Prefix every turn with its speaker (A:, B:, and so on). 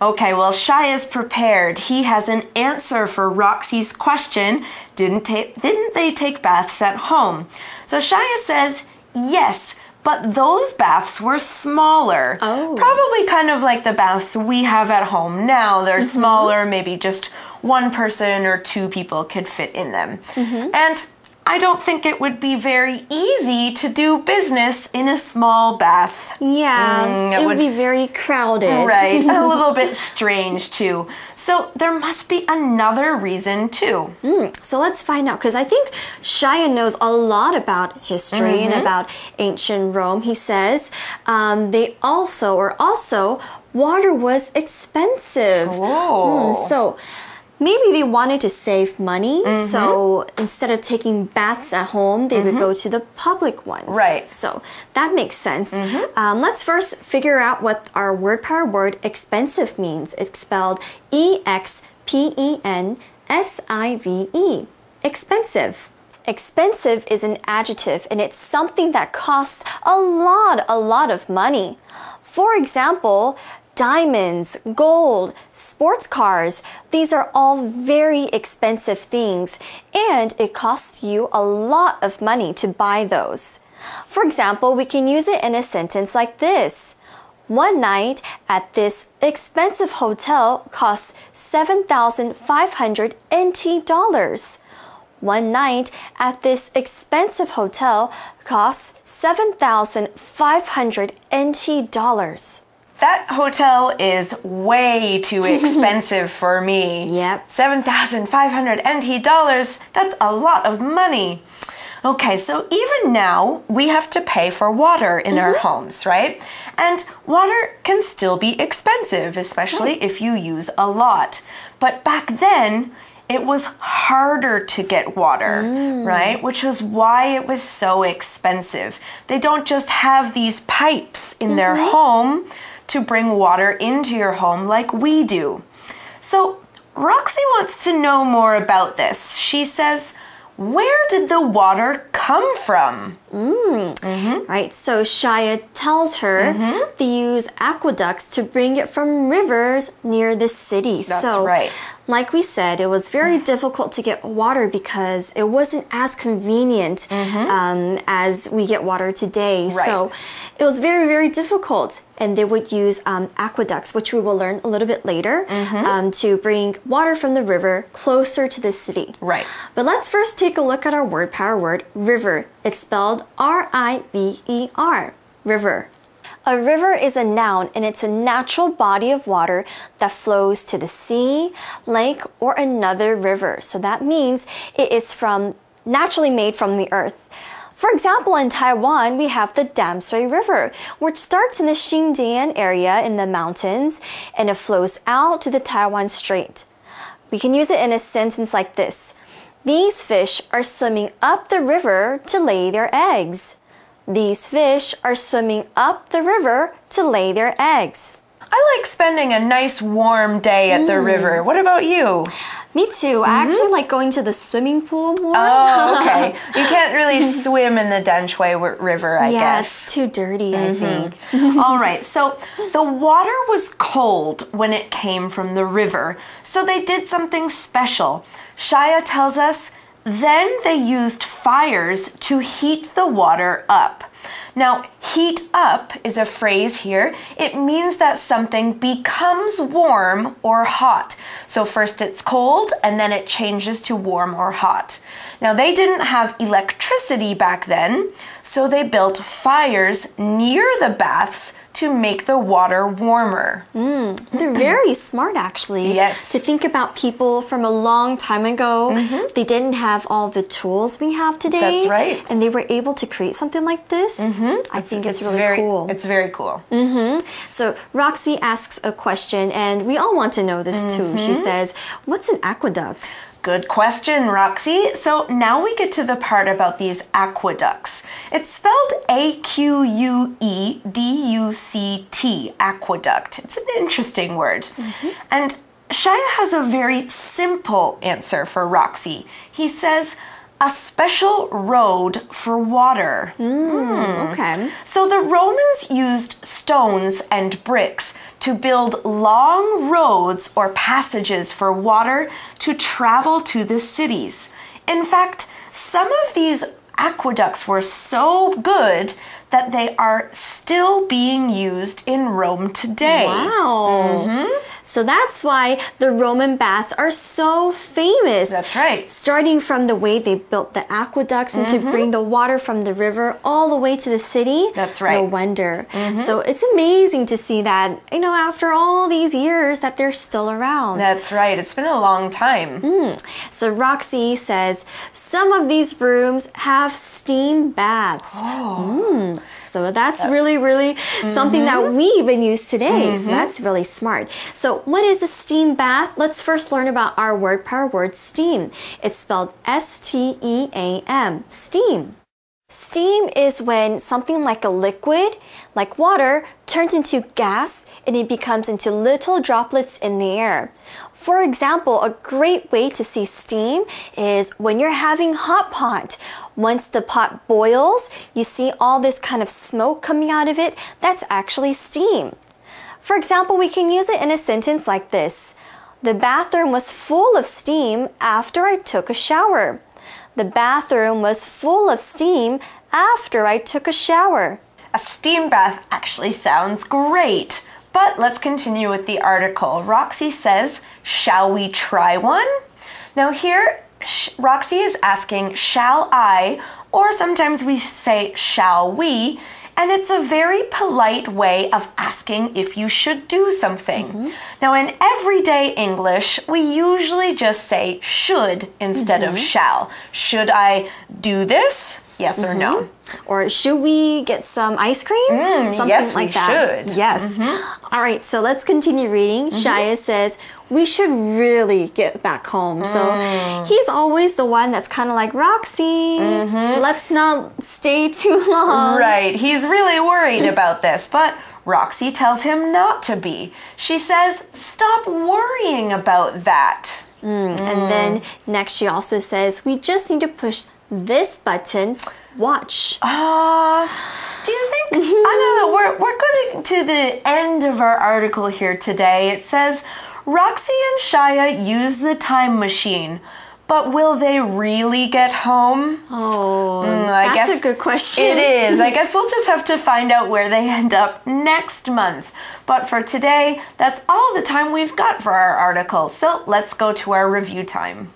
A: Okay, well, Shai is prepared. He has an answer for Roxy's question. Didn't they take baths at home? So Shia says, yes, but those baths were smaller.
B: Oh.
A: Probably kind of like the baths we have at home now. They're smaller, maybe just one person or two people could fit in them. And I don't think it would be very easy to do business in a small bath.
B: Yeah, it would be very crowded.
A: Right, a little bit strange too. So there must be another reason too.
B: So let's find out, because I think Shia knows a lot about history and about ancient Rome. He says also water was expensive. So maybe they wanted to save money, so instead of taking baths at home, they would go to the public ones.
A: Right.
B: So that makes sense. Let's first figure out what our word power word expensive means. It's spelled E-X-P-E-N-S-I-V-E. Expensive. Expensive is an adjective, and it's something that costs a lot of money. For example, diamonds, gold, sports cars, these are all very expensive things, and it costs you a lot of money to buy those. For example, we can use it in a sentence like this. One night at this expensive hotel costs 7,500 NT dollars. One night at this expensive hotel costs 7,500 NT dollars.
A: That hotel is way too expensive for me.
B: Yep.
A: 7,500 NT dollars, that's a lot of money. Okay, so even now, we have to pay for water in our homes, right? And water can still be expensive, especially if you use a lot. But back then, it was harder to get water, right? Which was why it was so expensive. They don't just have these pipes in their home to bring water into your home like we do. So Roxy wants to know more about this. She says, where did the water come from?
B: Right, so Shia tells her they use aqueducts to bring it from rivers near the city.
A: That's right.
B: Like we said, it was very difficult to get water because it wasn't as convenient as we get water today.
A: Right.
B: So it was very, very difficult. And they would use aqueducts, which we will learn a little bit later, to bring water from the river closer to the city.
A: Right.
B: But let's first take a look at our word power word, river. It's spelled R-I-V-E-R, river. A river is a noun, and it's a natural body of water that flows to the sea, lake, or another river. So that means it is naturally made from the earth. For example, in Taiwan, we have the Damsui River, which starts in the Xindian area in the mountains, and it flows out to the Taiwan Strait. We can use it in a sentence like this. These fish are swimming up the river to lay their eggs. These fish are swimming up the river to lay their eggs.
A: I like spending a nice warm day at the river. What about you?
B: Me too. I actually like going to the swimming pool more.
A: Oh, okay. You can't really swim in the Danshui River, I guess.
B: Yeah, it's too dirty, I think.
A: All right, so the water was cold when it came from the river, so they did something special. Shia tells us, then they used fires to heat the water up. Now, heat up is a phrase here. It means that something becomes warm or hot. So first it's cold and then it changes to warm or hot. Now, they didn't have electricity back then, so they built fires near the baths to make the water warmer.
B: They're very smart, actually.
A: Yes.
B: To think about people from a long time ago, they didn't have all the tools we have today.
A: That's right.
B: And they were able to create something like this. I think it's really cool.
A: It's very cool.
B: So Roxy asks a question, and we all want to know this too. She says, what's an aqueduct?
A: Good question, Roxy. So now we get to the part about these aqueducts. It's spelled A-Q-U-E-D-U-C-T, aqueduct. It's an interesting word. And Shia has a very simple answer for Roxy. He says, a special road for water.
B: Okay.
A: So the Romans used stones and bricks to build long roads or passages for water to travel to the cities. In fact, some of these aqueducts were so good that they are still being used in Rome today.
B: Wow. So that's why the Roman baths are so famous.
A: That's right.
B: Starting from the way they built the aqueducts and to bring the water from the river all the way to the city.
A: That's right.
B: No wonder. So it's amazing to see that, after all these years that they're still around.
A: That's right. It's been a long time.
B: So Roxy says, some of these rooms have steam baths.
A: Oh.
B: So that's really, really something that we even use today. So that's really smart. So what is a steam bath? Let's first learn about our word power word steam. It's spelled S-T-E-A-M, steam. Steam is when something like a liquid, like water, turns into gas and it becomes into little droplets in the air. For example, a great way to see steam is when you're having hot pot. Once the pot boils, you see all this kind of smoke coming out of it. That's actually steam. For example, we can use it in a sentence like this. The bathroom was full of steam after I took a shower. The bathroom was full of steam after I took a shower.
A: A steam bath actually sounds great. But let's continue with the article. Roxy says, shall we try one? Now here, Roxy is asking, shall I? Or sometimes we say, shall we? And it's a very polite way of asking if you should do something. Now in everyday English, we usually just say should instead of shall. Should I do this? Yes or no?
B: Or should we get some ice cream? Something
A: yes,
B: like
A: we
B: that.
A: should.
B: Yes. All right, so let's continue reading. Shia says, we should really get back home. So he's always the one that's kind of like, Roxy, let's not stay too long.
A: Right, he's really worried about this, but Roxy tells him not to be. She says, stop worrying about that.
B: And then next she also says, we just need to push this button, watch.
A: Do you think, I know that we're getting to the end of our article here today. It says, Roxy and Shia use the time machine, but will they really get home?
B: I guess a good question.
A: It is. I guess we'll just have to find out where they end up next month. But for today, that's all the time we've got for our article. So let's go to our review time.